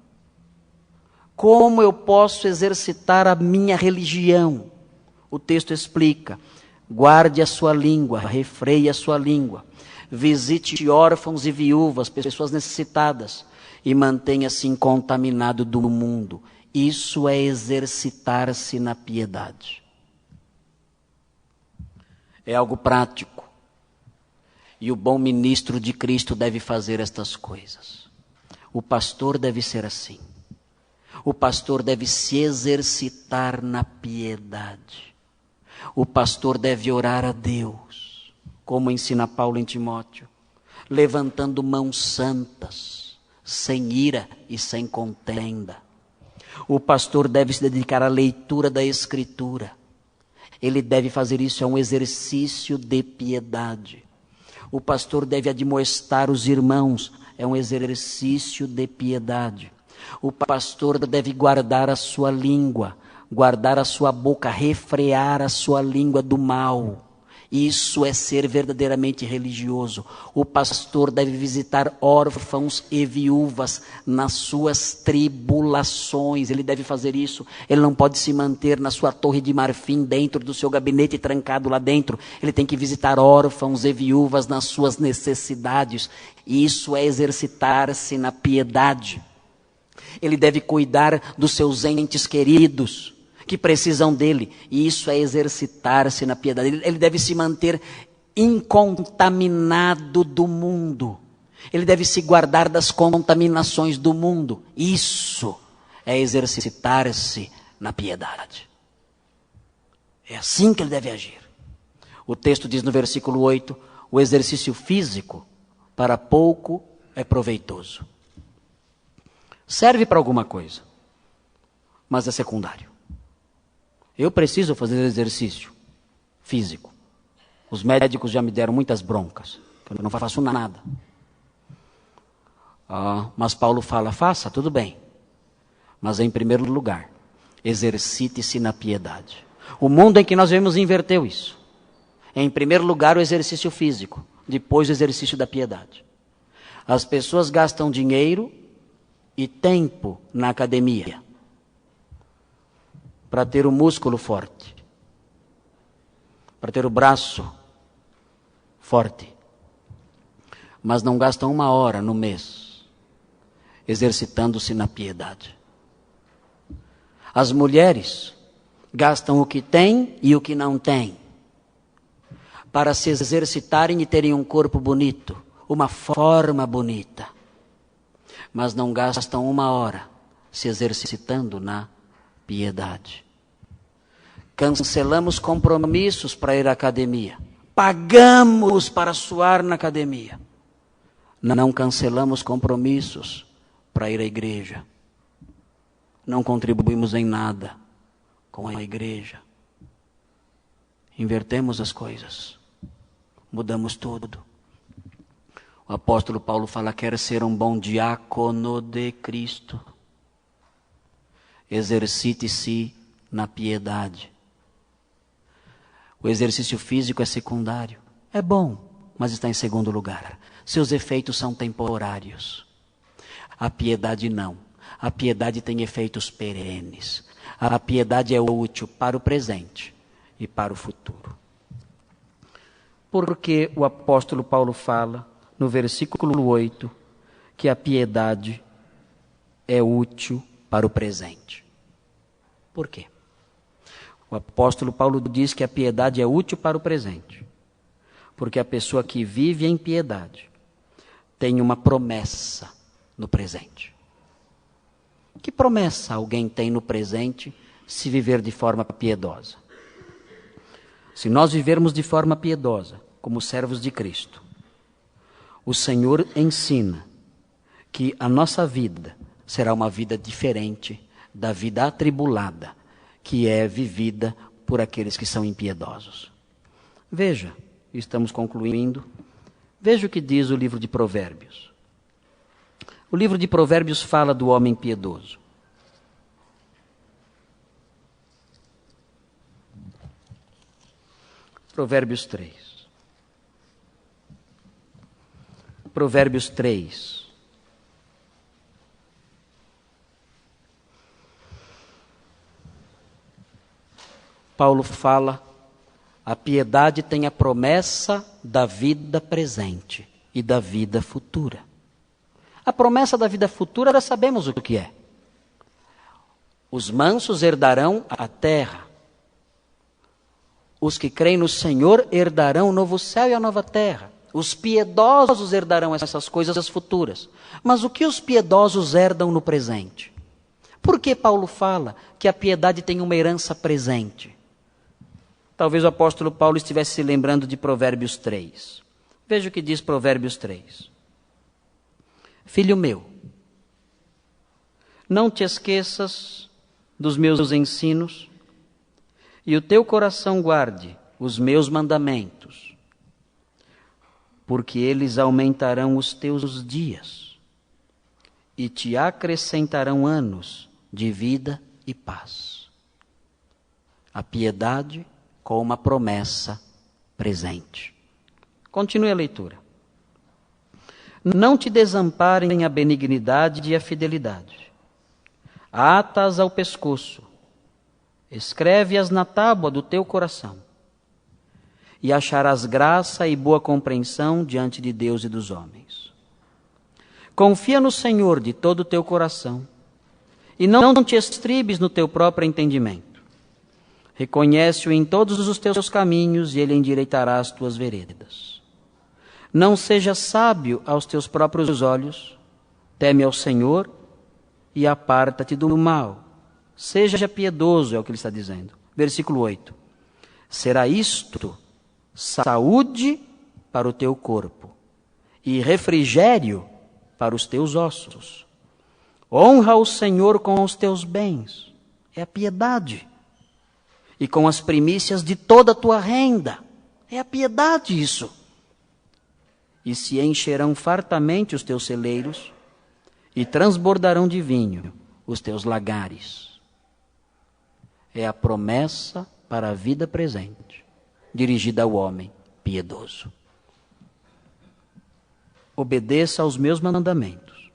Como eu posso exercitar a minha religião? O texto explica: guarde a sua língua, refreie a sua língua, visite órfãos e viúvas, pessoas necessitadas, e mantenha-se incontaminado do mundo. Isso é exercitar-se na piedade. É algo prático. E o bom ministro de Cristo deve fazer estas coisas. O pastor deve ser assim. O pastor deve se exercitar na piedade. O pastor deve orar a Deus, como ensina Paulo em Timóteo, levantando mãos santas, sem ira e sem contenda. O pastor deve se dedicar à leitura da Escritura. Ele deve fazer isso, é um exercício de piedade. O pastor deve admoestar os irmãos, é um exercício de piedade. O pastor deve guardar a sua língua, guardar a sua boca, refrear a sua língua do mal. Isso é ser verdadeiramente religioso. O pastor deve visitar órfãos e viúvas nas suas tribulações. Ele deve fazer isso. Ele não pode se manter na sua torre de marfim, dentro do seu gabinete, trancado lá dentro. Ele tem que visitar órfãos e viúvas nas suas necessidades. Isso é exercitar-se na piedade. Ele deve cuidar dos seus entes queridos, que precisam dele, e isso é exercitar-se na piedade. Ele deve se manter incontaminado do mundo. Ele deve se guardar das contaminações do mundo. Isso é exercitar-se na piedade. É assim que ele deve agir. O texto diz no versículo 8, o exercício físico para pouco é proveitoso. Serve para alguma coisa, mas é secundário. Eu preciso fazer exercício físico. Os médicos já me deram muitas broncas, eu não faço nada. Mas Paulo fala, faça, tudo bem. Mas em primeiro lugar, exercite-se na piedade. O mundo em que nós vivemos inverteu isso. Em primeiro lugar, o exercício físico. Depois, o exercício da piedade. As pessoas gastam dinheiro e tempo na academia para ter o músculo forte, para ter o braço forte. Mas não gastam 1 hora no mês exercitando-se na piedade. As mulheres gastam o que têm e o que não têm para se exercitarem e terem um corpo bonito, uma forma bonita. Mas não gastam 1 hora se exercitando na piedade. Cancelamos compromissos para ir à academia. Pagamos para suar na academia. Não cancelamos compromissos para ir à igreja. Não contribuímos em nada com a igreja. Invertemos as coisas. Mudamos tudo. O apóstolo Paulo fala, quer ser um bom diácono de Cristo. Exercite-se na piedade. O exercício físico é secundário. É bom, mas está em segundo lugar. Seus efeitos são temporários. A piedade não. A piedade tem efeitos perenes. A piedade é útil para o presente e para o futuro. Porque o apóstolo Paulo fala, no versículo 8, que a piedade é útil para o presente. Por quê? O apóstolo Paulo diz que a piedade é útil para o presente. Porque a pessoa que vive em piedade tem uma promessa no presente. Que promessa alguém tem no presente se viver de forma piedosa? Se nós vivermos de forma piedosa, como servos de Cristo, o Senhor ensina que a nossa vida será uma vida diferente da vida atribulada, que é vivida por aqueles que são impiedosos. Veja, estamos concluindo, veja o que diz o livro de Provérbios. O livro de Provérbios fala do homem piedoso. Provérbios 3. Provérbios 3. Paulo fala, a piedade tem a promessa da vida presente e da vida futura. A promessa da vida futura, nós sabemos o que é. Os mansos herdarão a terra. Os que creem no Senhor herdarão o novo céu e a nova terra. Os piedosos herdarão essas coisas futuras. Mas o que os piedosos herdam no presente? Por que Paulo fala que a piedade tem uma herança presente? Talvez o apóstolo Paulo estivesse se lembrando de Provérbios 3. Veja o que diz Provérbios 3. Filho meu, não te esqueças dos meus ensinos, e o teu coração guarde os meus mandamentos, porque eles aumentarão os teus dias e te acrescentarão anos de vida e paz. A piedade com uma promessa presente. Continue a leitura. Não te desamparem a benignidade e a fidelidade. Ata-as ao pescoço. Escreve-as na tábua do teu coração. E acharás graça e boa compreensão diante de Deus e dos homens. Confia no Senhor de todo o teu coração. E não te estribes no teu próprio entendimento. Reconhece-o em todos os teus caminhos e ele endireitará as tuas veredas. Não seja sábio aos teus próprios olhos, teme ao Senhor e aparta-te do mal. Seja piedoso, é o que ele está dizendo. Versículo 8. Será isto saúde para o teu corpo e refrigério para os teus ossos. Honra o Senhor com os teus bens, é a piedade, e com as primícias de toda a tua renda, é a piedade isso. E se encherão fartamente os teus celeiros, e transbordarão de vinho os teus lagares. É a promessa para a vida presente, dirigida ao homem piedoso. Obedeça aos meus mandamentos,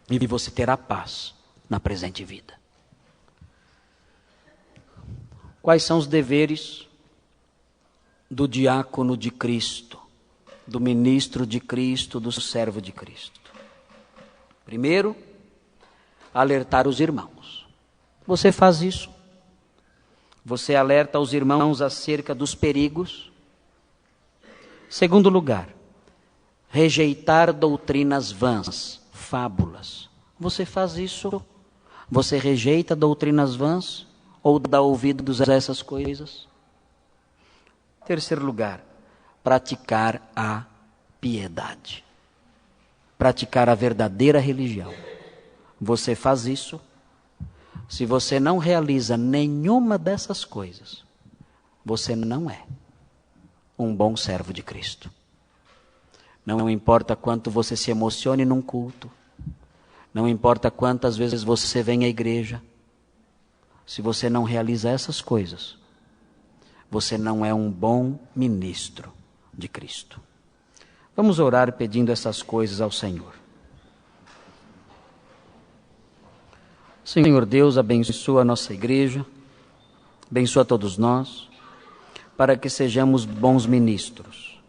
e você terá paz na presente vida. Quais são os deveres do diácono de Cristo, do ministro de Cristo, do servo de Cristo? Primeiro, alertar os irmãos. Você faz isso? Você alerta os irmãos acerca dos perigos? Segundo lugar, rejeitar doutrinas vãs, fábulas. Você faz isso? Você rejeita doutrinas vãs ou dá ouvidos a essas coisas? Terceiro lugar, praticar a piedade. Praticar a verdadeira religião. Você faz isso? Se você não realiza nenhuma dessas coisas, você não é um bom servo de Cristo. Não importa quanto você se emocione num culto, não importa quantas vezes você vem à igreja, se você não realiza essas coisas, você não é um bom ministro de Cristo. Vamos orar pedindo essas coisas ao Senhor. Senhor Deus, abençoa a nossa igreja, abençoa todos nós, para que sejamos bons ministros.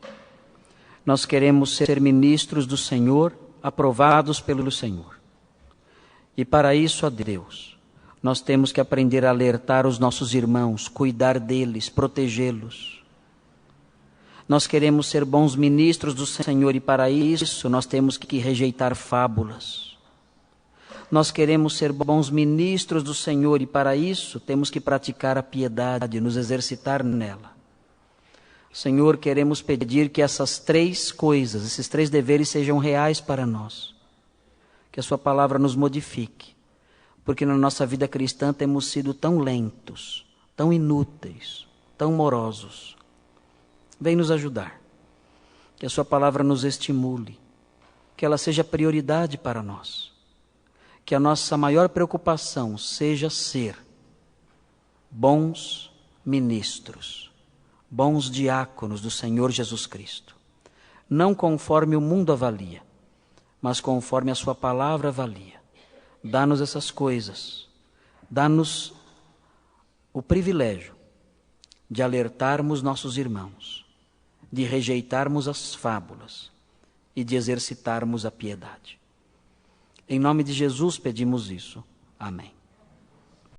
Nós queremos ser ministros do Senhor, aprovados pelo Senhor. E para isso, ó Deus, nós temos que aprender a alertar os nossos irmãos, cuidar deles, protegê-los. Nós queremos ser bons ministros do Senhor e para isso nós temos que rejeitar fábulas. Nós queremos ser bons ministros do Senhor e para isso temos que praticar a piedade, nos exercitar nela. Senhor, queremos pedir que essas três coisas, esses três deveres sejam reais para nós. Que a sua palavra nos modifique, porque na nossa vida cristã temos sido tão lentos, tão inúteis, tão morosos. Vem nos ajudar, que a sua palavra nos estimule, que ela seja prioridade para nós, que a nossa maior preocupação seja ser bons ministros, bons diáconos do Senhor Jesus Cristo, não conforme o mundo avalia, mas conforme a sua palavra avalia. Dá-nos essas coisas, dá-nos o privilégio de alertarmos nossos irmãos, de rejeitarmos as fábulas e de exercitarmos a piedade. Em nome de Jesus pedimos isso. Amém.